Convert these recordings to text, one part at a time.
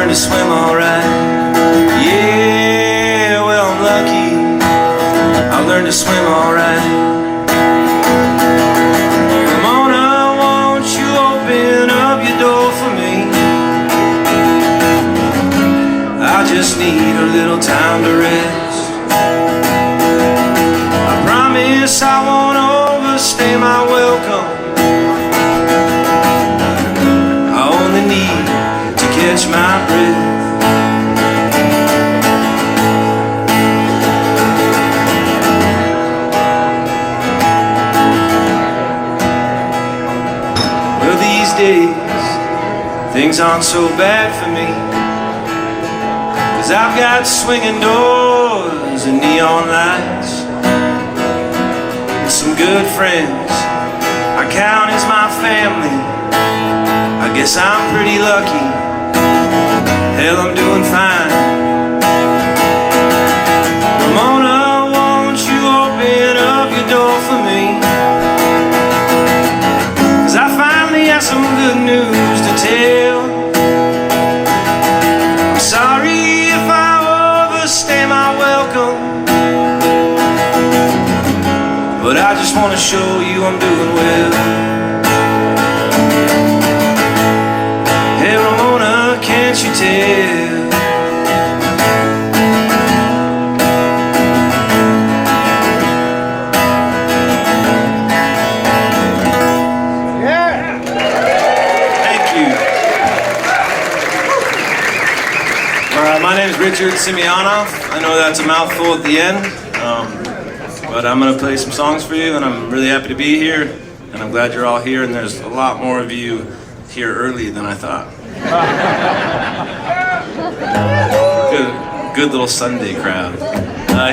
learned to swim alright. Yeah, well I'm lucky, I learned to swim alright. Ramona, won't you open up your door for me? I just need a little time to rest. I promise I won't overstay my welcome. I only need to catch my breath. Well, these days things aren't so bad for me, 'cause I've got swinging doors and neon lights, and some good friends I count as my family. I guess I'm pretty lucky. Hell, I'm doing fine. Ramona, won't you open up your door for me? 'Cause I finally have some good news to tell. I'm sorry if I overstay my welcome, but I just want to show you I'm doing well. Hey Ramona, can't you tell? Yeah. Thank you. My name is Richard Simeonoff. I know that's a mouthful at the end, but I'm going to play some songs for you, and I'm really happy to be here, and I'm glad you're all here, and there's a lot more of you here early than I thought. Good little Sunday crowd.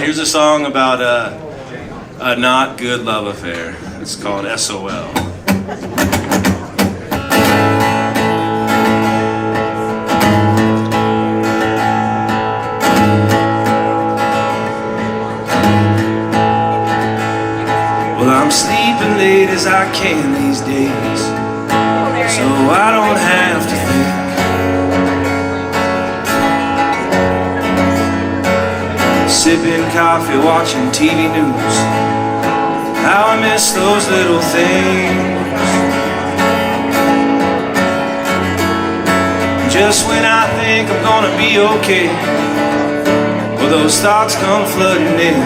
Here's a song about a not good love affair. It's called SOL. Well, I'm sleeping late as I can these days, so I don't have to think. Sipping coffee, watching TV news. How I miss those little things. Just when I think I'm gonna be okay, well, those thoughts come flooding in.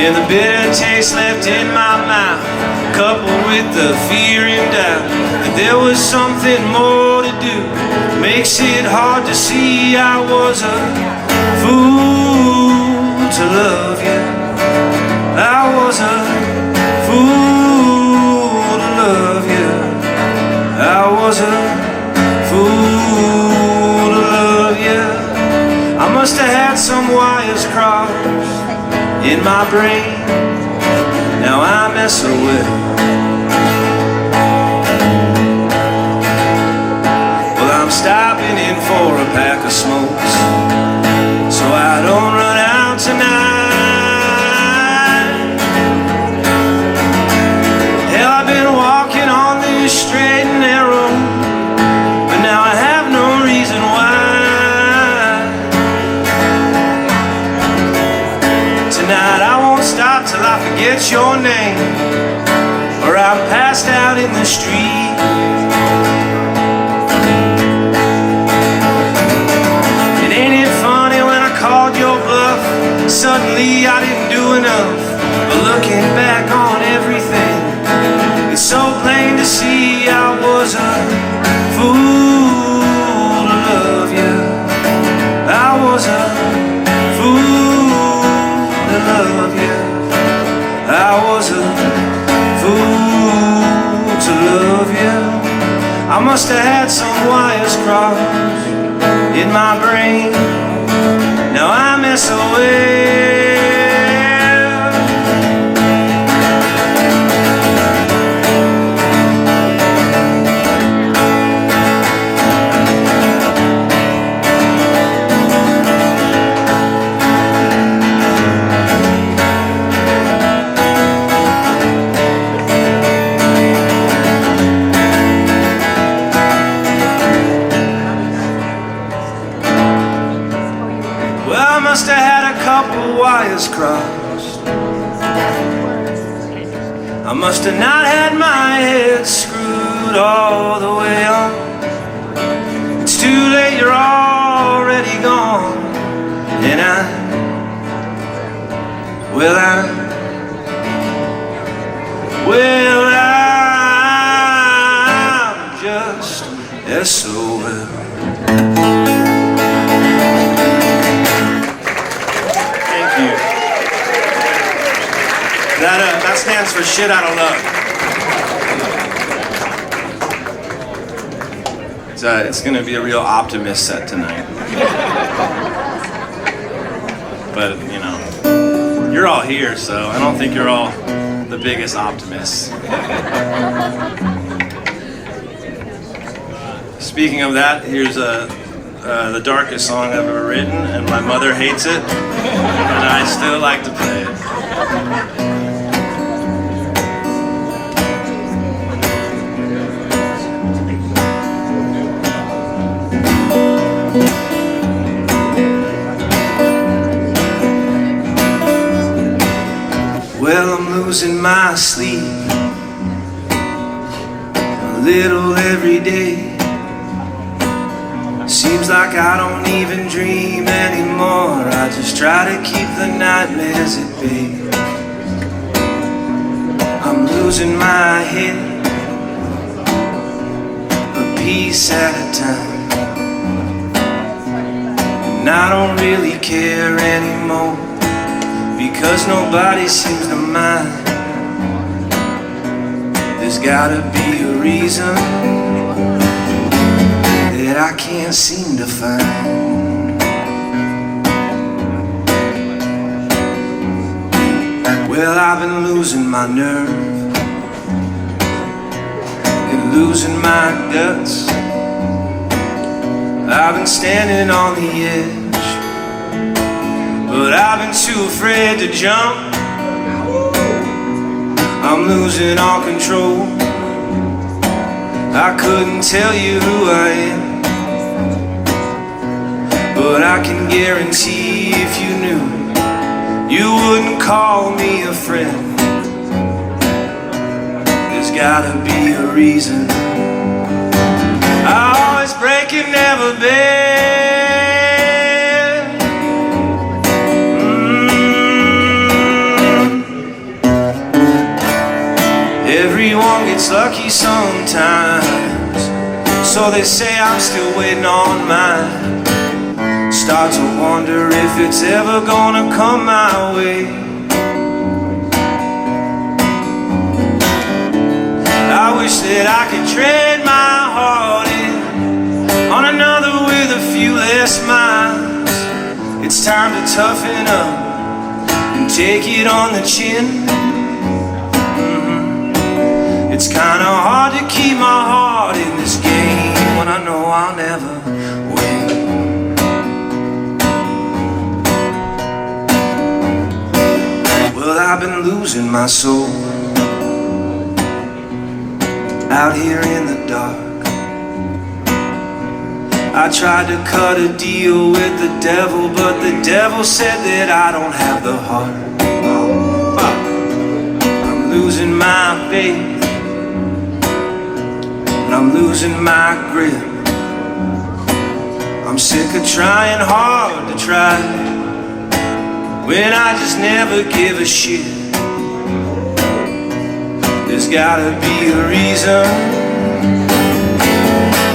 And the bitter taste left in my mouth, coupled with the fear and doubt that there was something more to do, makes it hard to see I was a fool to love you. I was a fool to love you. I was a fool to love you. I must have had some wires crossed in my brain. Now I'm SOL. Well, I'm stopping in for a pack of smokes, so I don't run out tonight. Hell, I've been walking on this straight and narrow, but now I have no reason why. Tonight I won't stop till I forget your name, or I'm passed out in the street. And ain't it funny when I called your bluff, suddenly I didn't do enough. But looking back on everything, it's so plain to see I was a fool to love you. I was a fool to love you. I was a fool to love you. I must have had some wires crossed in my brain. Now I'm SOL. couple wires crossed. I must have not had my head screwed all the way on. It's too late, you're already gone. And I'm just SOL. Thank you. That stands for shit out of love. It's gonna be a real optimist set tonight. But, you know, you're all here, so I don't think you're all the biggest optimists. Speaking of that, here's the darkest song I've ever written, and my mother hates it, but I still like to play it. Well, I'm losing my sleep a little every day. Seems like I don't even dream anymore. I just try to keep the nightmares at bay. I'm losing my head a piece at a time, and I don't really care anymore, because nobody seems to mind. There's gotta be a reason that I can't seem to find. Well, I've been losing my nerve and losing my guts. I've been standing on the edge, but I've been too afraid to jump. I'm losing all control. I couldn't tell you who I am, but I can guarantee if you knew, you wouldn't call me a friend. There's gotta be a reason. I always break and never bend. Everyone gets lucky sometimes, so they say I'm still waiting on mine. Start to wonder if it's ever gonna come my way. I wish that I could trade my heart in on another with a few less miles. It's time to toughen up and take it on the chin. It's kinda hard to keep my heart in this game when I know I'll never win. Well, I've been losing my soul out here in the dark. I tried to cut a deal with the devil, but the devil said that I don't have the heart. Oh, fuck. I'm losing my faith, I'm losing my grip. I'm sick of trying hard to try when I just never give a shit. There's gotta be a reason,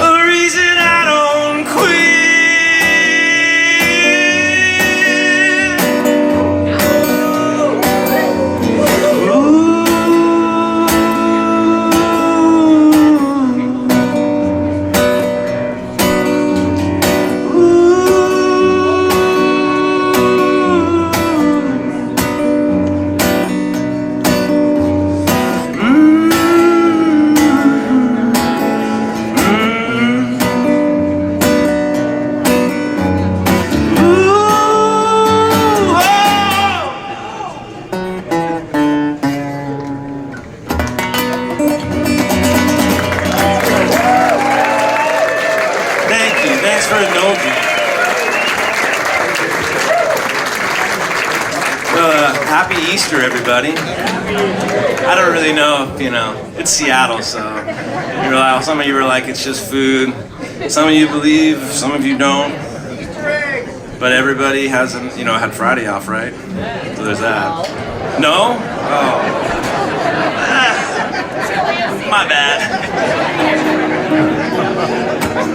a reason I don't quit. Happy Easter, everybody. I don't really know if, it's Seattle, so some of you are like, it's just food. Some of you believe, some of you don't. But everybody has, had Friday off, right? So there's that. No? Oh. My bad.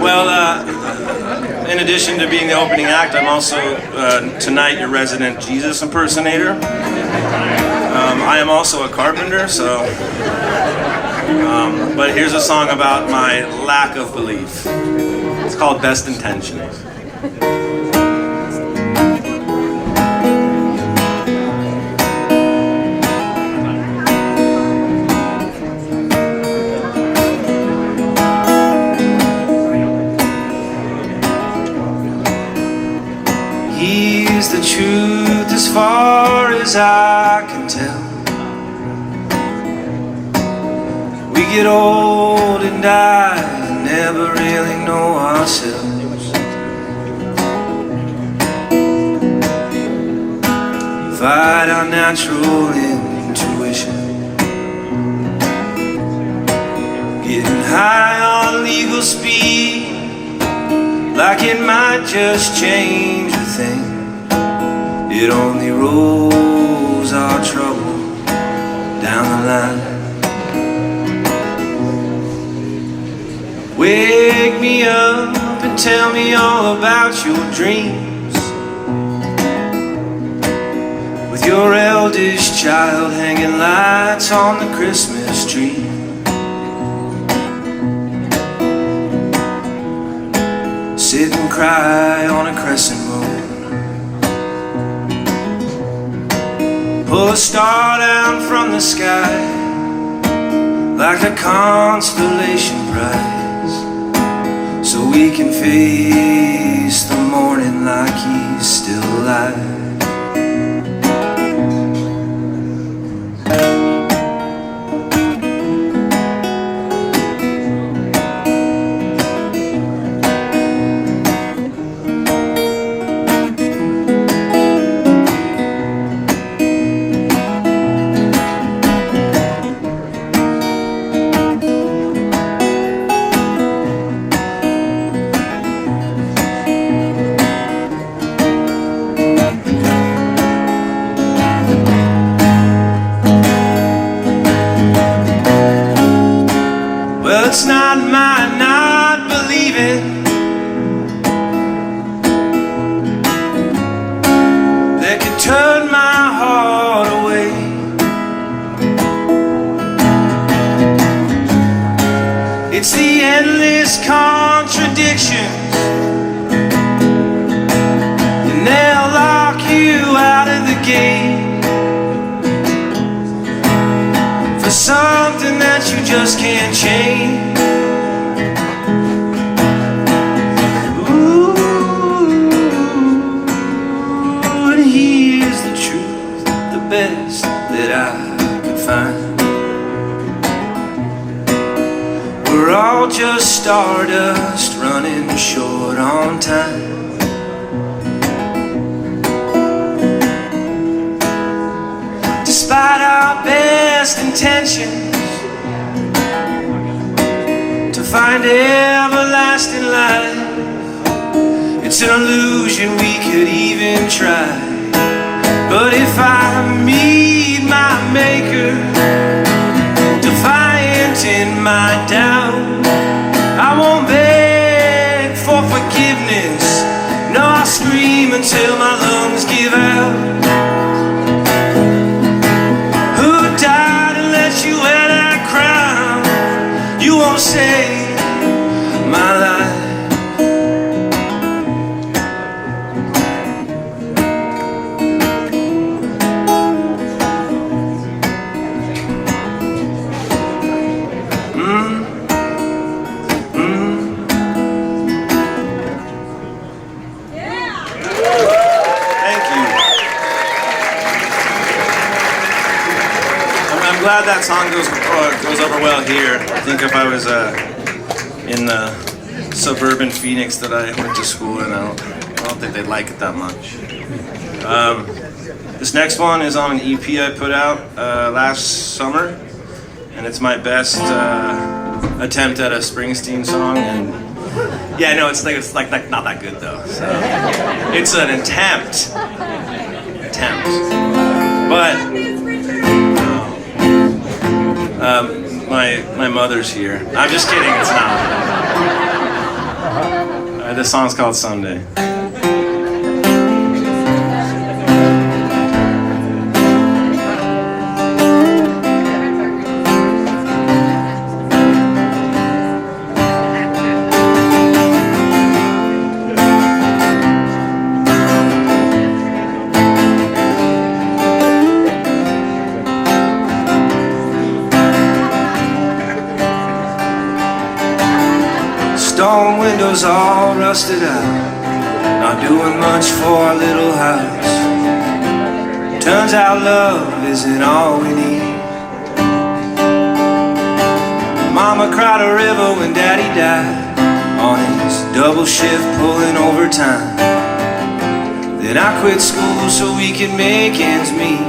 Well, in addition to being the opening act, I'm also tonight your resident Jesus impersonator. I am also a carpenter, so. But here's a song about my lack of belief. It's called Best Intentions. He's the truth as far as I can tell. We get old and die and never really know ourselves. Fight our natural intuition, getting high on legal speed, like it might just change a thing. It only rolls our trouble down the line. Wake me up and tell me all about your dreams, with your eldest child hanging lights on the Christmas tree. Sit and cry on a crescent moon, pull a star down from the sky like a constellation prize, so we can face the morning like he's still alive. It's not my not believing that could turn my heart away. It's the endless contradictions, and they'll lock you out of the gate for something that you just can't change. Ooh, and here's the truth, the best that I could find. We're all just stardust running short on time. Despite our best intentions to find everlasting life, it's an illusion we could even try. But if I meet my maker, defiant in my doubt, I won't beg for forgiveness. No, I'll scream until my lungs give out. You wear that crown, you won't save my life. I'm glad that song goes over well here. I think if I was in the suburban Phoenix that I went to school in, I don't think they'd like it that much. This next one is on an EP I put out last summer, and it's my best attempt at a Springsteen song. And yeah, no, it's like not that good though. So it's an attempt, but my mother's here. I'm just kidding. It's not. This song's called Someday. Stone windows all rusted out, not doing much for our little house. Turns out love isn't all we need. Mama cried a river when Daddy died, on his double shift pulling overtime. Then I quit school so we could make ends meet.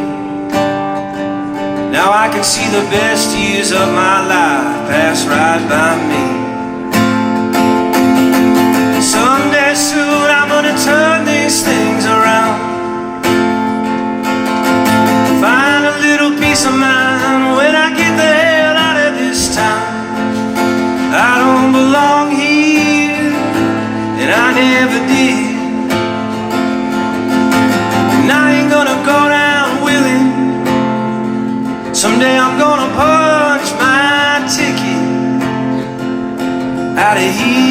Now I can see the best years of my life pass right by me. Someday soon I'm gonna turn these things around, find a little peace of mind when I get the hell out of this town. I don't belong here, and I never did, and I ain't gonna go down willing. Someday I'm gonna punch my ticket out of here.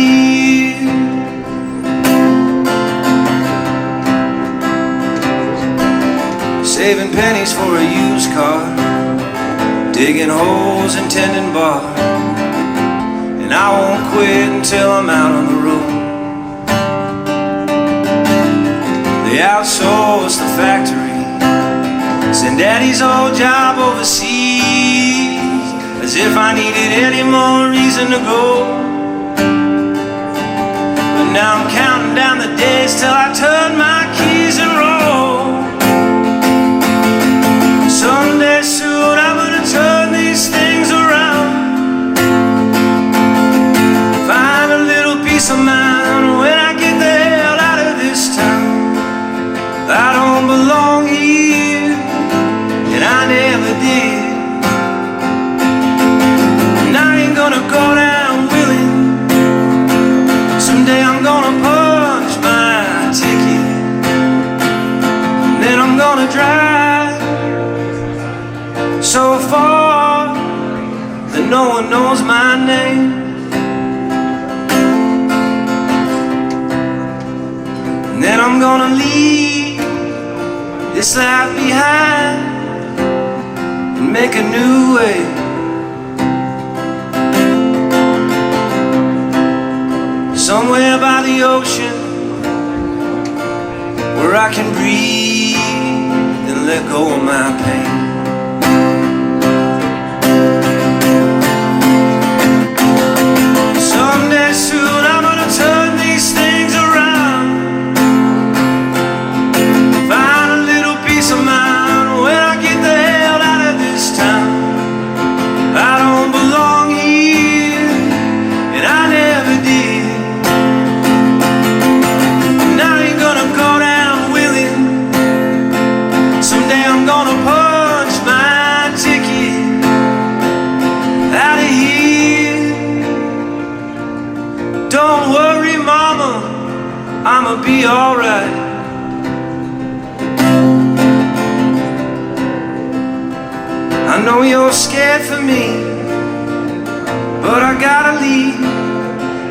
Saving pennies for a used car, digging holes and tending bar, and I won't quit until I'm out on the road. They outsource the factory, send Daddy's old job overseas, as if I needed any more reason to go. But now I'm counting down the days till I turn my keys and roll. Someday soon I'm gonna turn these things around, find a little peace of mind when I get the hell out of this town. I don't belong here, and I never did, and I ain't gonna go down willing. Someday I'm gonna punch my ticket, and then I'm gonna drive so far that no one knows my name. And then I'm gonna leave this life behind and make a new way. Somewhere by the ocean where I can breathe and let go of my pain. Someday soon I'm gonna turn these things around, find a little peace of mind when I get the hell out of this town. I don't belong here, and I never did, and I ain't gonna go down willing. Someday I'm gonna punch my ticket out of here. Don't worry, mama, I'ma be alright. I know you're scared for me, but I gotta leave.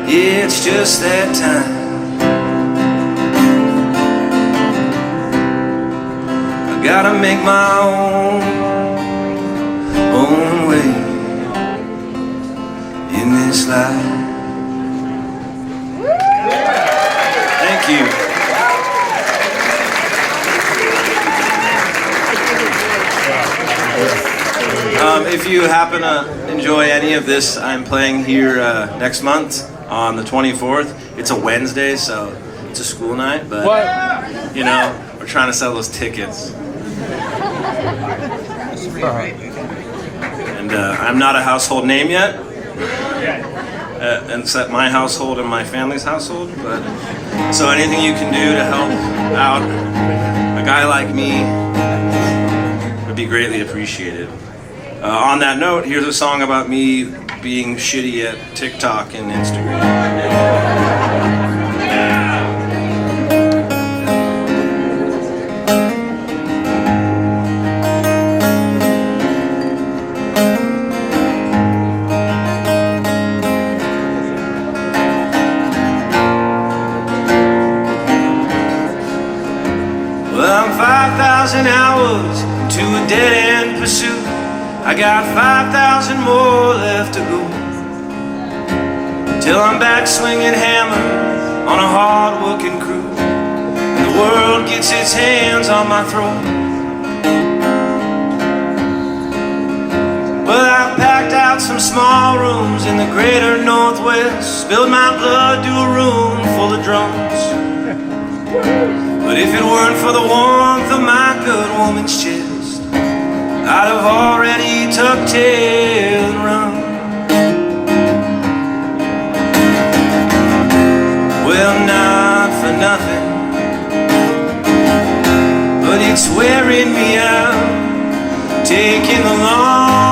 Yeah, it's just that time. I gotta make my own way in this life. Thank you. If you happen to enjoy any of this, I'm playing here next month on the 24th. It's a Wednesday, so it's a school night, but you know, we're trying to sell those tickets. And I'm not a household name yet, except my household and my family's household. But so anything you can do to help out a guy like me would be greatly appreciated. On that note, here's a song about me being shitty at TikTok and Instagram. Well, I'm 5,000 hours to a dead-end pursuit. I got 5,000 more left to go, till I'm back swinging hammer on a hard-working crew, and the world gets its hands on my throat. Well, I've packed out some small rooms in the greater Northwest, spilled my blood to a room full of drums. But if it weren't for the warmth of my good woman's chest, I'd have already tucked tail and run. Well, not for nothing, but it's wearing me out, taking the long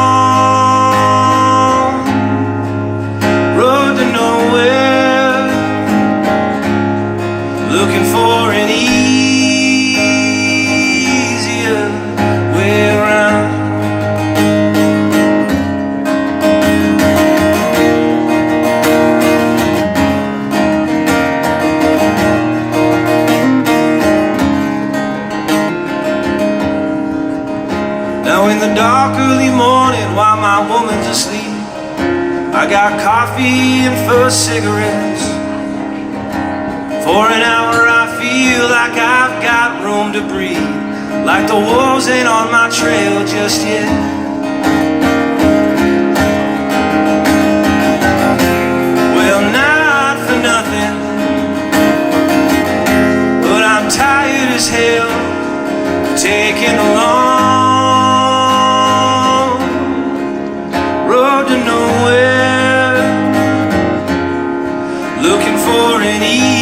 road to nowhere, looking for an easier way around. Now in the dark early morning while my woman's asleep, I got coffee and first cigarettes. For an hour I feel like I've got room to breathe, like the wolves ain't on my trail just yet. Well, not for nothing, but I'm tired as hell, taking the long road to nowhere, looking for an easier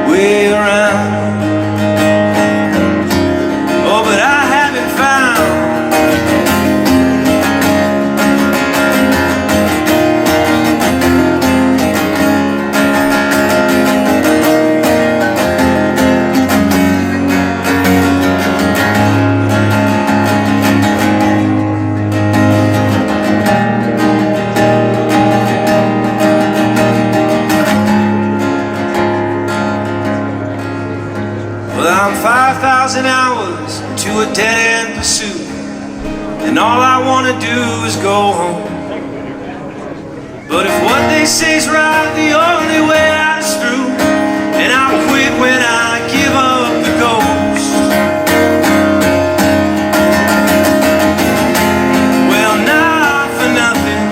way around. Oh, but I haven't found I'm 5,000 hours to a dead-end pursuit, and all I want to do is go home. But if what they say's right, the only way out is through, and I'll quit when I give up the ghost. Well, not for nothing,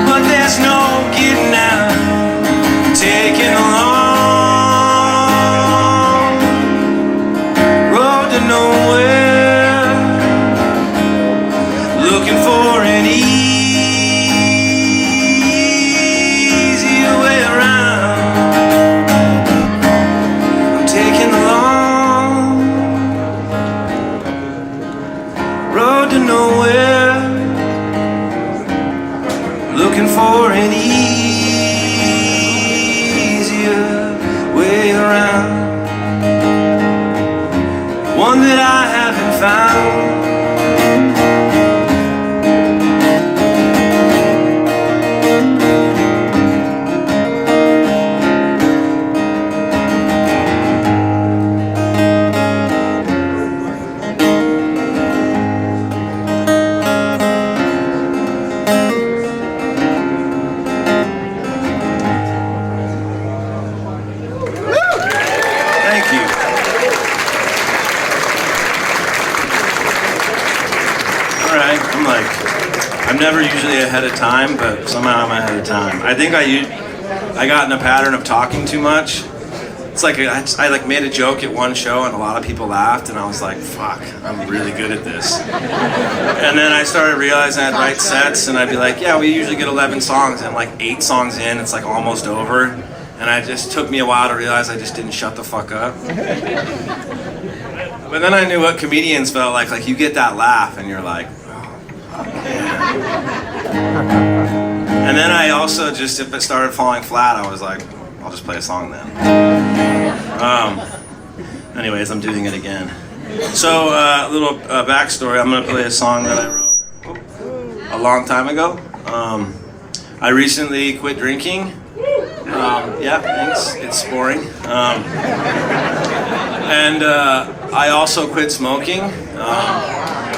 but there's no getting out, taking the long nowhere, looking for an easier way around. I'm taking the long road to nowhere, looking for an easier way around, one that I haven't found. Thank you. Alright, I'm never usually ahead of time, but somehow I'm ahead of time. I think I got in a pattern of talking too much, it's like I like made a joke at one show and a lot of people laughed, and I was like, fuck, I'm really good at this. And then I started realizing I'd write sets and I'd be like, yeah, we usually get 11 songs, and like 8 songs in, it's like almost over. And it just took me a while to realize I just didn't shut the fuck up. But then I knew what comedians felt like you get that laugh and you're like, oh, yeah. And then I also just, if it started falling flat, I was like, I'll just play a song then. Anyways, I'm doing it again. So, a little backstory. I'm gonna play a song that I wrote a long time ago. I recently quit drinking. Yeah, thanks. It's boring. And I also quit smoking.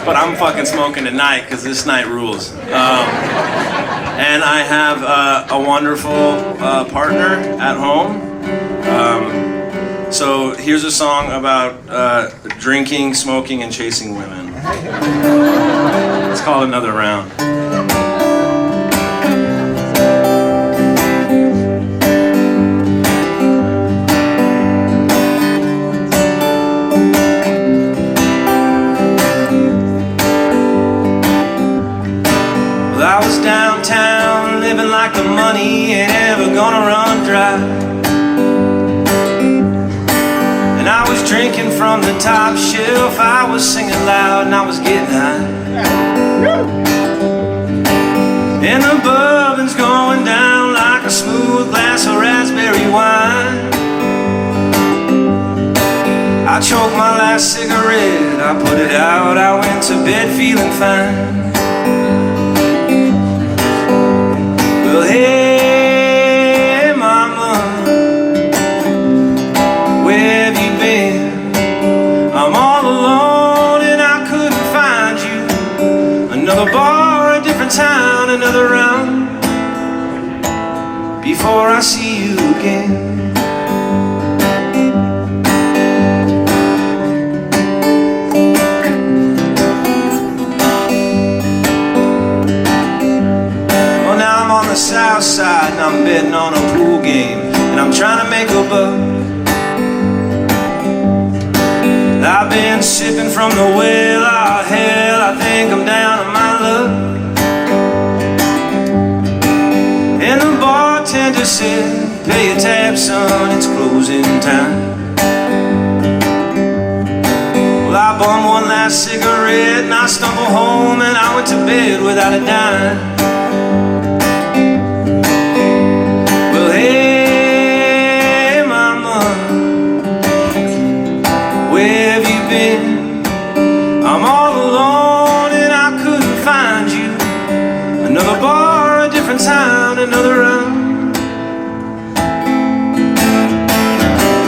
But I'm fucking smoking tonight because this night rules. And I have a wonderful partner at home. So here's a song about drinking, smoking, and chasing women. It's called Another Round. I was downtown, living like the money ain't ever gonna run dry. And I was drinking from the top shelf, I was singing loud and I was getting high. And the bourbon's going down like a smooth glass of raspberry wine. I choked my last cigarette, I put it out, I went to bed feeling fine. Well, hey, mama, where have you been? I'm all alone and I couldn't find you. Another bar, a different town, another round before I see you again. The south side and I'm betting on a pool game and I'm trying to make a buck. I've been sipping from the well, oh hell, I think I'm down on my luck. And the bartender said, pay your tab son, it's closing time. Well, I bummed one last cigarette and I stumbled home and I went to bed without a dime. Hey, mama, where have you been? I'm all alone and I couldn't find you. Another bar, a different town, another round.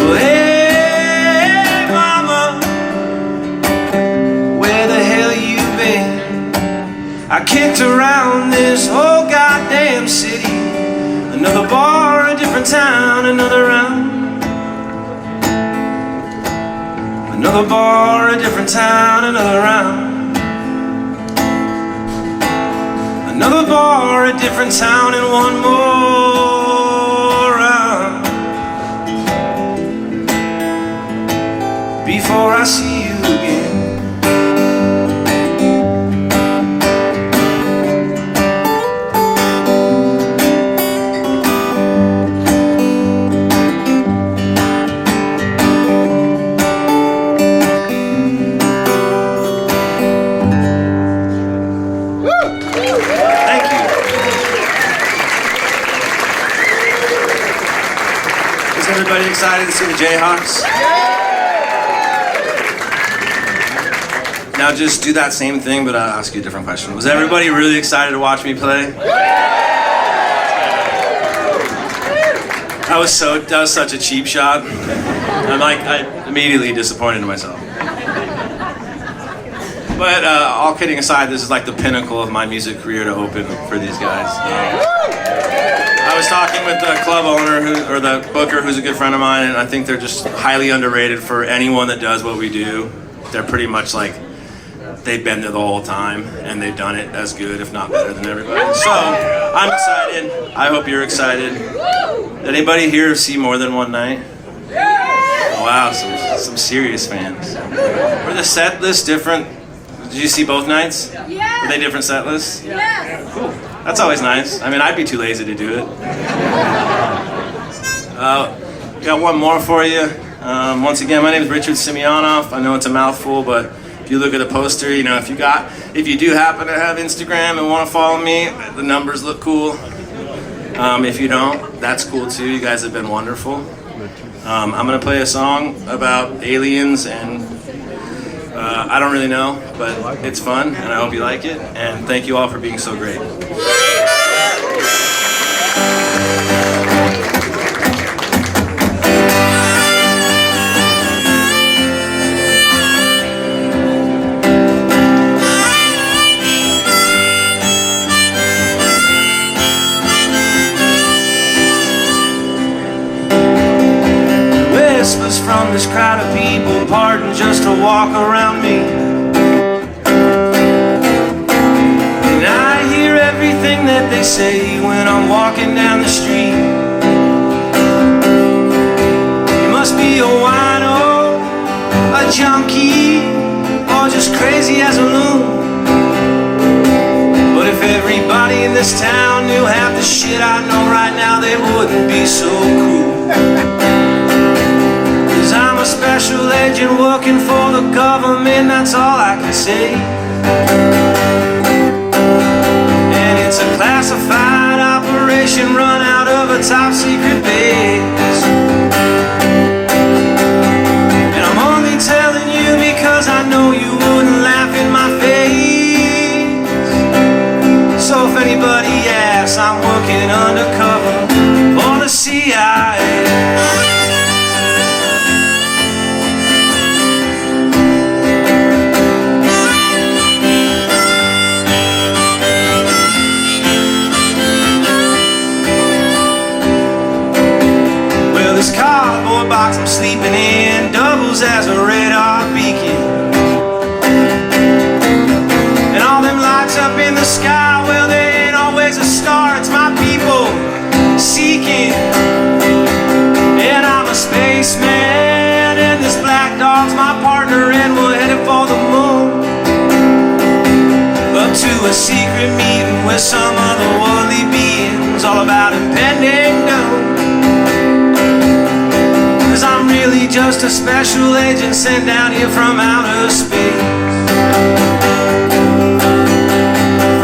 Well, hey, mama, where the hell you been? I kicked around this whole goddamn city. Another bar, a different town, another round. Another bar, a different town, another round. Another bar, a different town, and one more round before I see you again. Everybody excited to see the Jayhawks? Now just do that same thing, but I'll ask you a different question. Was everybody really excited to watch me play? That was such a cheap shot. I immediately disappointed in myself. But all kidding aside, this is like the pinnacle of my music career to open for these guys. I was talking with the club owner, or the booker, who's a good friend of mine, and I think they're just highly underrated for anyone that does what we do. They're pretty much like, they've been there the whole time, and they've done it as good, if not better than everybody. So, I'm excited. I hope you're excited. Did anybody here see More Than One Night? wow, some serious fans. Were the set lists different? Did you see both nights? Yeah. Were they different set lists? Yes. Cool. That's always nice. I mean, I'd be too lazy to do it. Got one more for you. Once again, my name is Richard Simeonoff. I know it's a mouthful, but if you look at the poster, you know, if you do happen to have Instagram and want to follow me, the numbers look cool. If you don't, that's cool too. You guys have been wonderful. I'm gonna play a song about aliens, and I don't really know, but it's fun, and I hope you like it. And thank you all for being so great. Whispers from this crowd of people parting just to walk around me, and I hear everything that they say when I'm walking down the street. You must be a wino, a junkie, or just crazy as a loon. But if everybody in this town knew half the shit I know right now, they wouldn't be so cool. I'm a special agent working for the government, that's all I can say. And it's a classified operation run out of a top secret base. And I'm only telling you because I know you wouldn't laugh in my face. So if anybody asks, I'm working undercover for the CIA. This cardboard box I'm sleeping in doubles as a radar beacon, and all them lights up in the sky, well, they ain't always a star, it's my people seeking. And I'm a spaceman, and this black dog's my partner, and we're headed for the moon, up to a secret meeting with some otherworldly beings, all about impending doom. I'm really just a special agent sent down here from outer space,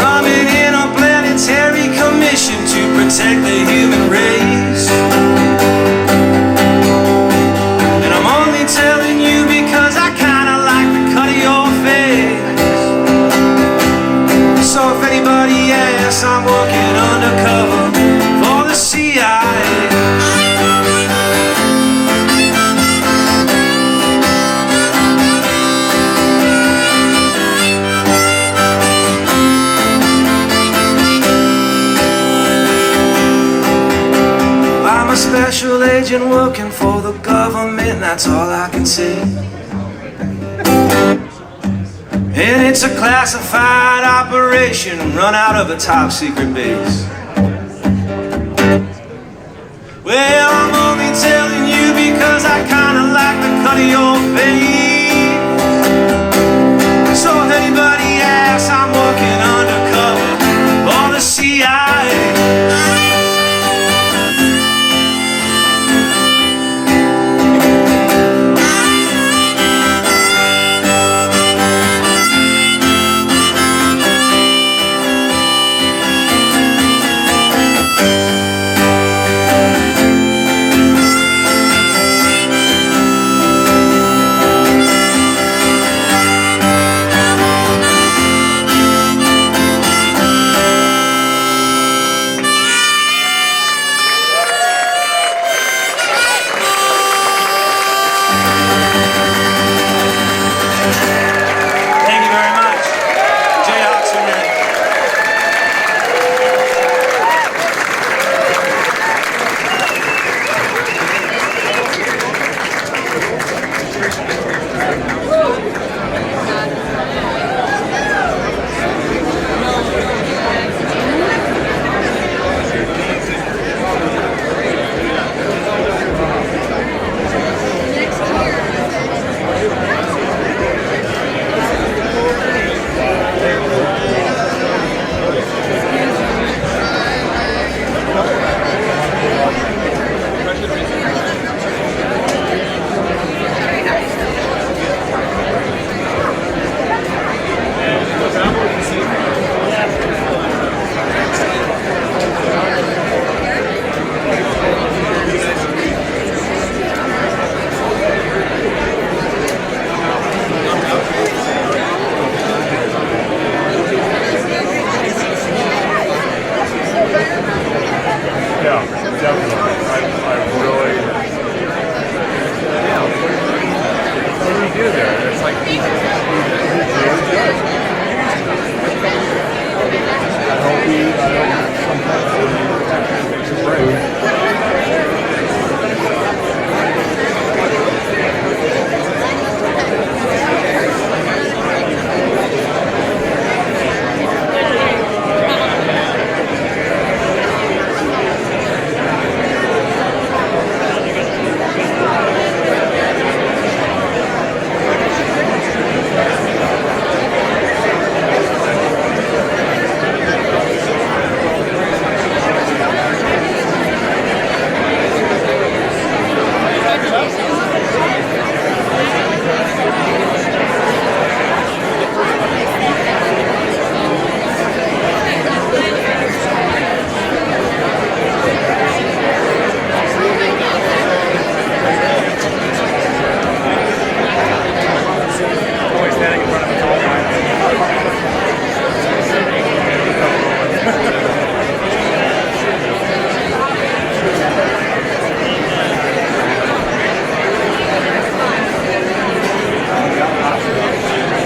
from an interplanetary commission to protect the human race. And I'm only telling you because I kinda like the cut of your face. So if anybody asks, I'm working undercover for the CIA. I'm a special agent working for the government, that's all I can say. And it's a classified operation run out of a top secret base. Well, I'm only telling you because I kinda like the cut of your face. So if anybody asks, I'm working undercover for the CIA. Thank you very much. Jayhawks are next. Next do there? It's like he's really good. I hope